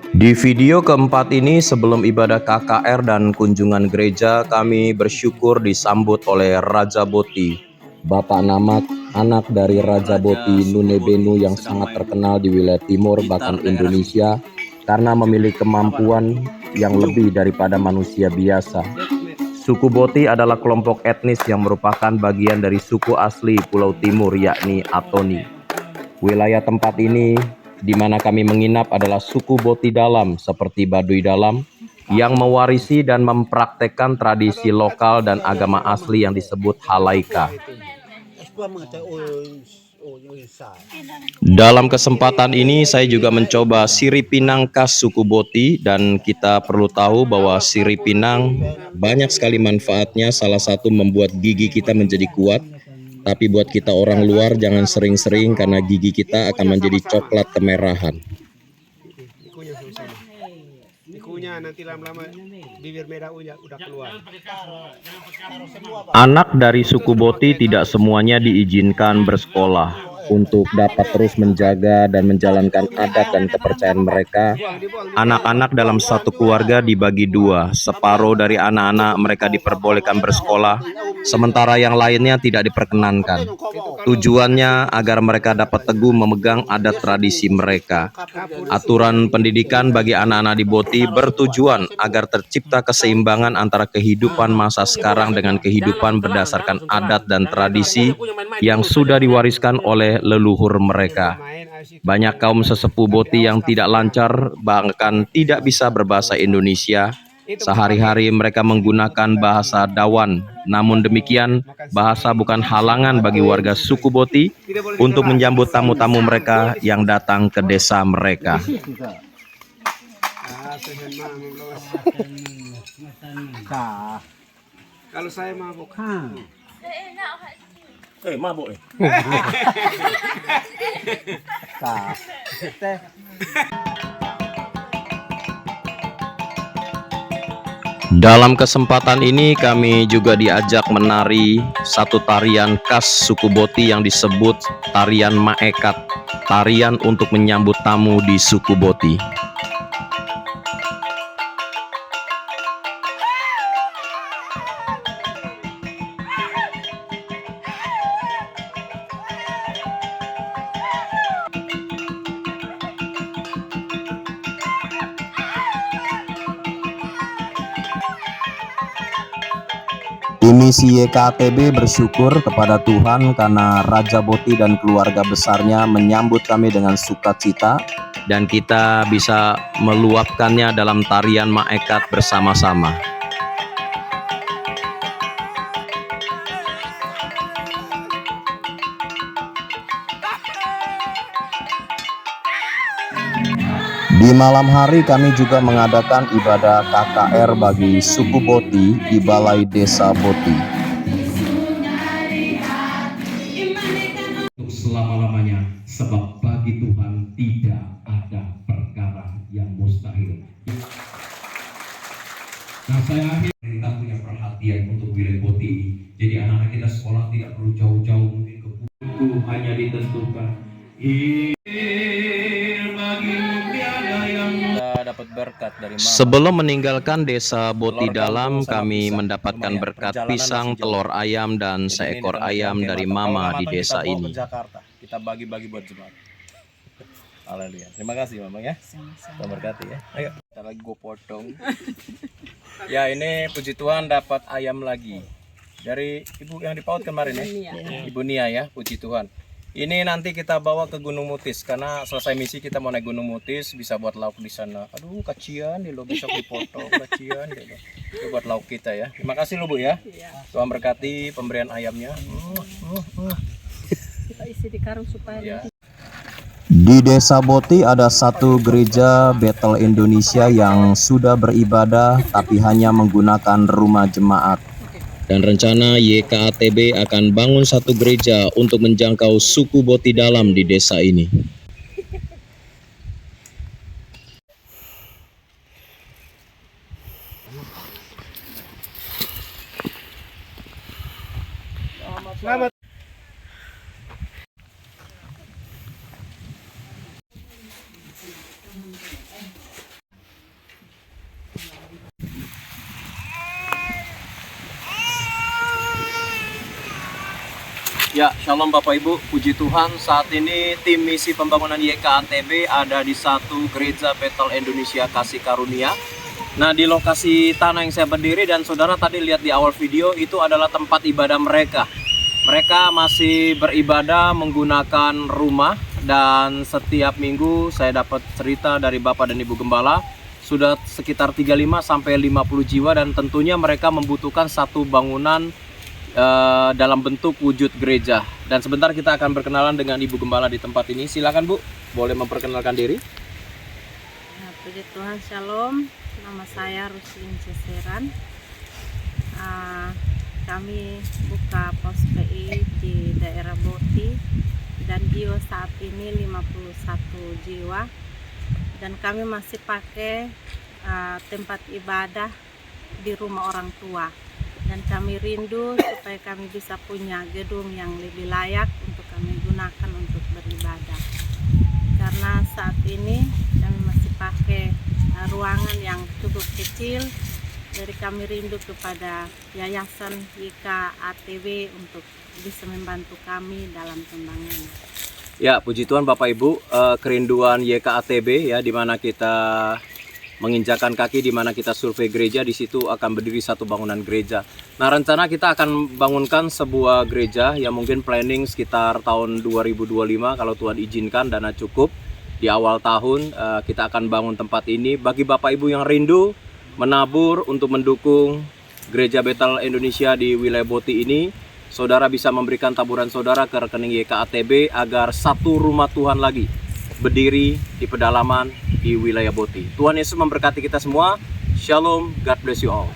Di video keempat ini, sebelum ibadah KKR dan kunjungan gereja, kami bersyukur disambut oleh Raja Boti, Bapak Namak, anak dari Raja Boti Nunebenu yang sangat terkenal di wilayah timur bahkan Indonesia karena memiliki kemampuan yang lebih daripada manusia biasa. Suku Boti adalah kelompok etnis yang merupakan bagian dari suku asli Pulau Timur, yakni Atoni. Wilayah tempat ini di mana kami menginap adalah suku Boti Dalam seperti Baduy Dalam yang mewarisi dan mempraktekkan tradisi lokal dan agama asli yang disebut Halaika. Dalam kesempatan ini saya juga mencoba sirip pinang khas suku Boti, dan kita perlu tahu bahwa sirip pinang banyak sekali manfaatnya. Salah satu membuat gigi kita menjadi kuat. Tapi buat kita orang luar jangan sering-sering karena gigi kita akan menjadi coklat kemerahan. Ikunya nanti lama-lama bibir merah udah keluar. Anak dari suku Boti tidak semuanya diizinkan bersekolah. Untuk dapat terus menjaga dan menjalankan adat dan kepercayaan mereka, anak-anak dalam satu keluarga dibagi dua. Separuh dari anak-anak mereka diperbolehkan bersekolah, sementara yang lainnya tidak diperkenankan. Tujuannya agar mereka dapat teguh memegang adat tradisi mereka. Aturan pendidikan bagi anak-anak di Boti bertujuan agar tercipta keseimbangan antara kehidupan masa sekarang dengan kehidupan berdasarkan adat dan tradisi yang sudah diwariskan oleh leluhur mereka. Banyak kaum sesepuh Boti yang tidak lancar, bahkan tidak bisa berbahasa Indonesia. Sehari-hari mereka menggunakan bahasa Dawan. Namun demikian, bahasa bukan halangan bagi warga suku Boti untuk menyambut tamu-tamu mereka yang datang ke desa mereka. Kalau saya mabuk. Mabuk Dalam kesempatan ini kami juga diajak menari satu tarian khas suku Boti yang disebut tarian Maekat, tarian untuk menyambut tamu di suku Boti. Misi YKATB bersyukur kepada Tuhan karena Raja Boti dan keluarga besarnya menyambut kami dengan sukacita, dan kita bisa meluapkannya dalam tarian Maekat bersama-sama. Di malam hari kami juga mengadakan ibadah KKR bagi suku Boti di Balai Desa Boti. Untuk selama-lamanya, sebab bagi Tuhan tidak ada perkara yang mustahil. Nah, saya akhir kita punya perhatian untuk wilayah Boti ini. Jadi anak-anak kita sekolah tidak perlu jauh-jauh mungkin ke Putu, hanya ditentukan. Sebelum meninggalkan desa Boti Dalam, kami mendapatkan berkat pisang, telur ayam, dan seekor ayam dari Mama di desa ini. Kita bagi-bagi buat jemaat. Haleluya. Terima kasih Mama ya. Tuhan berkati ya. Ayo, kita lagi gue potong. Ya, ini puji Tuhan dapat ayam lagi. Dari ibu yang dipaut kemarin ya. Ibu Nia ya, puji Tuhan. Ini nanti kita bawa ke Gunung Mutis karena selesai misi kita mau naik Gunung Mutis, bisa buat lauk di sana. Aduh, kasihan deh lo, besok dipotong, kasihan deh lo. Itu buat lauk kita ya. Terima kasih lo Bu ya. Tuhan berkati pemberian ayamnya. Kita isi di karung supaya nanti. Di desa Boti ada satu gereja Bethel Indonesia yang sudah beribadah tapi hanya menggunakan rumah jemaat. Dan rencana YKATB akan bangun satu gereja untuk menjangkau suku Boti Dalam di desa ini. Selamat. Ya, shalom Bapak Ibu, puji Tuhan saat ini tim misi pembangunan YKATB ada di satu gereja Bethel Indonesia Kasih Karunia. Nah, di lokasi tanah yang saya berdiri dan saudara tadi lihat di awal video itu adalah tempat ibadah mereka. Mereka masih beribadah menggunakan rumah dan setiap minggu saya dapat cerita dari Bapak dan Ibu Gembala sudah sekitar 35 sampai 50 jiwa dan tentunya mereka membutuhkan satu bangunan dalam bentuk wujud gereja. Dan sebentar kita akan berkenalan dengan Ibu Gembala di tempat ini. Silakan Bu, boleh memperkenalkan diri. Nah, puji Tuhan, shalom. Nama saya Ruslin Ceseran. Kami buka pos PI di daerah Boti dan jiwa saat ini 51 jiwa. Dan kami masih pakai tempat ibadah di rumah orang tua. Dan kami rindu supaya kami bisa punya gedung yang lebih layak untuk kami gunakan untuk beribadah. Karena saat ini kami masih pakai ruangan yang cukup kecil. Jadi kami rindu kepada Yayasan YKATB untuk bisa membantu kami dalam pembangunan. Ya, puji Tuhan Bapak Ibu, kerinduan YKATB ya, di mana kita menginjakan kaki, di mana kita survei gereja, di situ akan berdiri satu bangunan gereja. Nah, rencana kita akan bangunkan sebuah gereja yang mungkin planning sekitar tahun 2025 kalau Tuhan izinkan dana cukup. Di awal tahun kita akan bangun tempat ini. Bagi Bapak Ibu yang rindu menabur untuk mendukung Gereja Bethel Indonesia di wilayah Boti ini, saudara bisa memberikan taburan saudara ke rekening YKATB agar satu rumah Tuhan lagi berdiri di pedalaman di wilayah Boti. Tuhan Yesus memberkati kita semua. Shalom, God bless you all.